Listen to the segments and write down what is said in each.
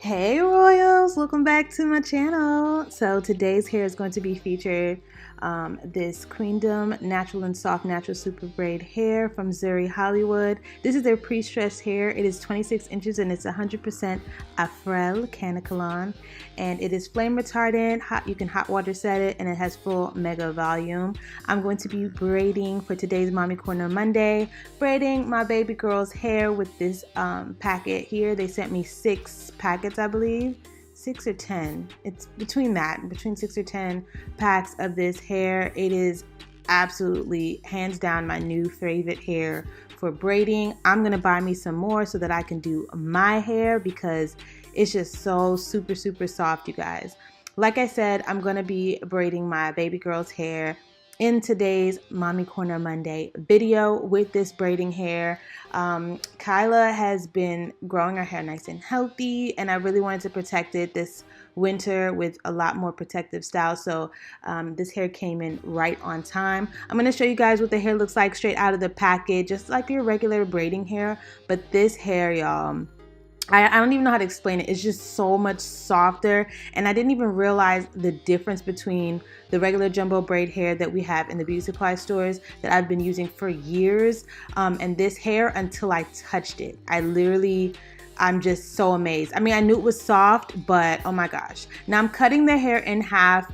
Hey Royals, welcome back to my channel. So today's hair is going to be featured this Queendom Natural and Soft Natural Super Braid hair from Zury Hollywood. This is their pre-stressed hair. It is 26 inches and it's 100% Afrel Canacolon, and it is flame retardant. You can hot water set it, and it has full mega volume. I'm going to be braiding for today's Mommy Corner Monday, braiding my baby girl's hair with this packet here. They sent me 6 packets, I believe. 6 or 10. It's between 6 or 10 packs of this hair. It is absolutely hands down my new favorite hair for braiding. I'm gonna buy me some more so that I can do my hair because it's just so super soft, you guys. Like I said, I'm gonna be braiding my baby girl's hair in today's Mommy Corner Monday video with this braiding hair. Kyla has been growing her hair nice and healthy, and I really wanted to protect it this winter with a lot more protective style, so this hair came in right on time. I'm going to show you guys what the hair looks like straight out of the packet, just like your regular braiding hair, but this hair, y'all, I don't even know how to explain it. It's just so much softer, and I didn't even realize the difference between the regular jumbo braid hair that we have in the beauty supply stores that I've been using for years and this hair until I touched it. I'm just so amazed. I mean, I knew it was soft, but oh my gosh. Now I'm cutting the hair in half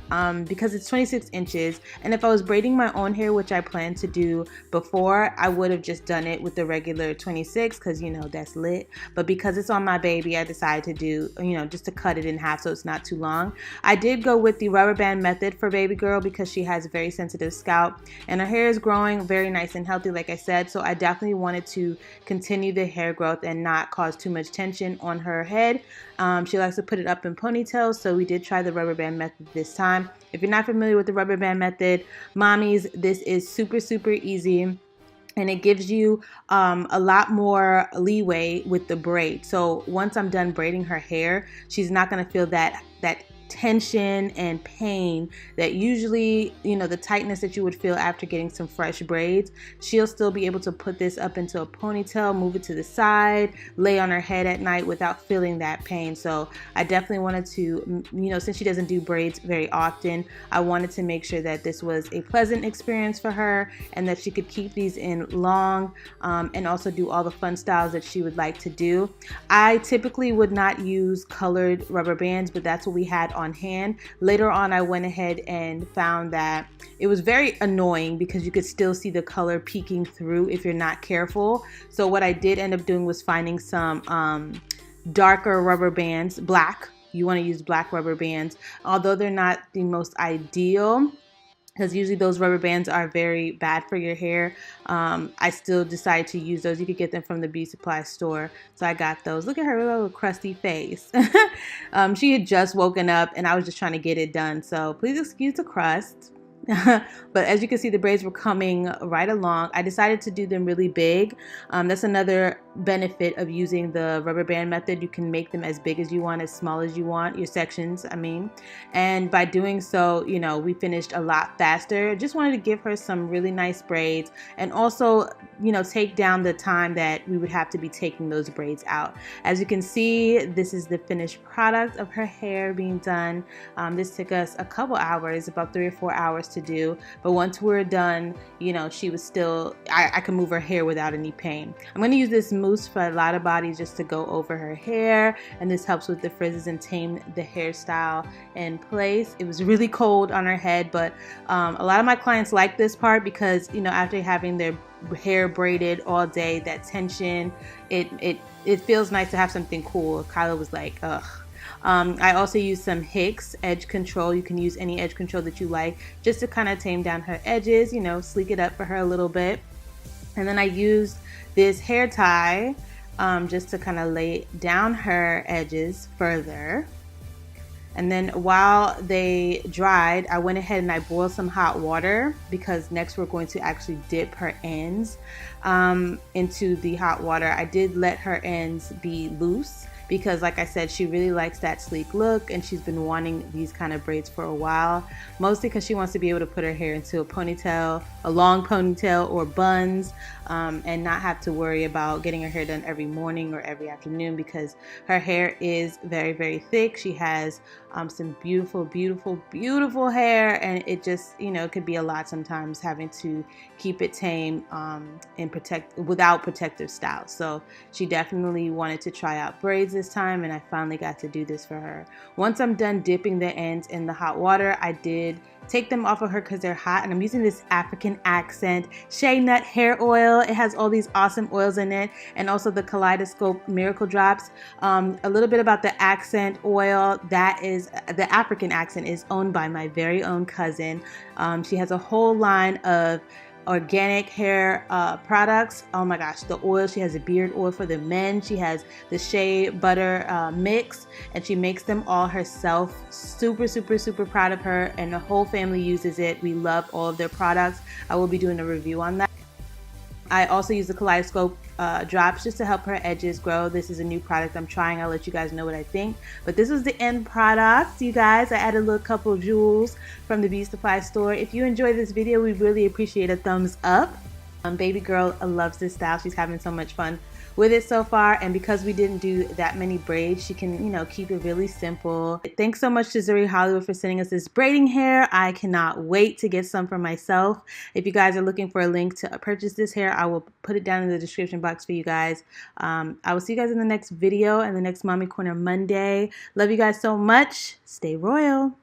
because it's 26 inches. And if I was braiding my own hair, which I planned to do before, I would have just done it with the regular 26 because, you know, that's lit. But because it's on my baby, I decided to do, you know, just to cut it in half so it's not too long. I did go with the rubber band method for baby girl because she has a very sensitive scalp and her hair is growing very nice and healthy, like I said. So I definitely wanted to continue the hair growth and not cause too much tension on her head. She likes to put it up in ponytails, so we did try the rubber band method this time. If you're not familiar with the rubber band method, mommies, this is super easy, and it gives you a lot more leeway with the braid. So once I'm done braiding her hair, she's not going to feel that tension and pain that usually, you know, the tightness that you would feel after getting some fresh braids. She'll still be able to put this up into a ponytail, move it to the side, lay on her head at night without feeling that pain. So I definitely wanted to, you know, since she doesn't do braids very often, I wanted to make sure that this was a pleasant experience for her and that she could keep these in long and also do all the fun styles that she would like to do. I typically would not use colored rubber bands, but that's what we had on hand. Later on, I went ahead and found that it was very annoying because you could still see the color peeking through if you're not careful. So what I did end up doing was finding some darker rubber bands, black. You want to use black rubber bands, although they're not the most ideal, because usually those rubber bands are very bad for your hair. I still decided to use those. You could get them from the beauty supply store. So I got those. Look at her little crusty face. She had just woken up and I was just trying to get it done. So please excuse the crust. But as you can see, the braids were coming right along. I decided to do them really big. That's another benefit of using the rubber band method. You can make them as big as you want, as small as you want, your sections, I mean. And by doing so, you know, we finished a lot faster. Just wanted to give her some really nice braids and also, you know, take down the time that we would have to be taking those braids out. As you can see, this is the finished product of her hair being done. This took us a couple hours, about 3 or 4 hours to do, but once we're done, you know, she was still, I can move her hair without any pain. I'm going to use this mousse for a lot of bodies just to go over her hair, and this helps with the frizzes and tame the hairstyle in place. It was really cold on her head, but a lot of my clients like this part because, you know, after having their hair braided all day, that tension, it feels nice to have something cool. Kyla was like, ugh. I also use some Hicks edge control. You can use any edge control that you like just to kind of tame down her edges, you know, sleek it up for her a little bit. And then I used this hair tie just to kind of lay down her edges further. And then while they dried, I went ahead and I boiled some hot water because next we're going to actually dip her ends. into the hot water. I did let her ends be loose because, like I said, she really likes that sleek look and she's been wanting these kind of braids for a while, mostly because she wants to be able to put her hair into a ponytail, a long ponytail, or buns, and not have to worry about getting her hair done every morning or every afternoon, because her hair is very, very thick. She has some beautiful, beautiful, beautiful hair, and it just, you know, it could be a lot sometimes having to keep it tame and without protective styles. So she definitely wanted to try out braids this time, and I finally got to do this for her. Once I'm done dipping the ends in the hot water, I did take them off of her because they're hot, and I'm using this African Accent shea nut hair oil. It has all these awesome oils in it, and also the Kaleidoscope Miracle Drops. A little bit about the Accent oil. That is, the African Accent is owned by my very own cousin. She has a whole line of organic hair products. Oh my gosh, the oil. She has a beard oil for the men. She has the shea butter mix, and she makes them all herself. Super, super, super proud of her, and the whole family uses it. We love all of their products. I will be doing a review on that. I also use the Kaleidoscope drops just to help her edges grow. This is a new product I'm trying. I'll let you guys know what I think. But this was the end product, you guys. I added a little couple of jewels from the Beauty Supply store. If you enjoyed this video, we really appreciate a thumbs up. Baby girl loves this style. She's having so much fun with it so far, and because we didn't do that many braids, she can, you know, keep it really simple. Thanks so much to Zury Hollywood for sending us this braiding hair. I cannot wait to get some for myself. If you guys are looking for a link to purchase this hair, I will put it down in the description box for you guys. I will see you guys in the next video and the next Mommy Corner Monday. Love you guys so much. Stay royal.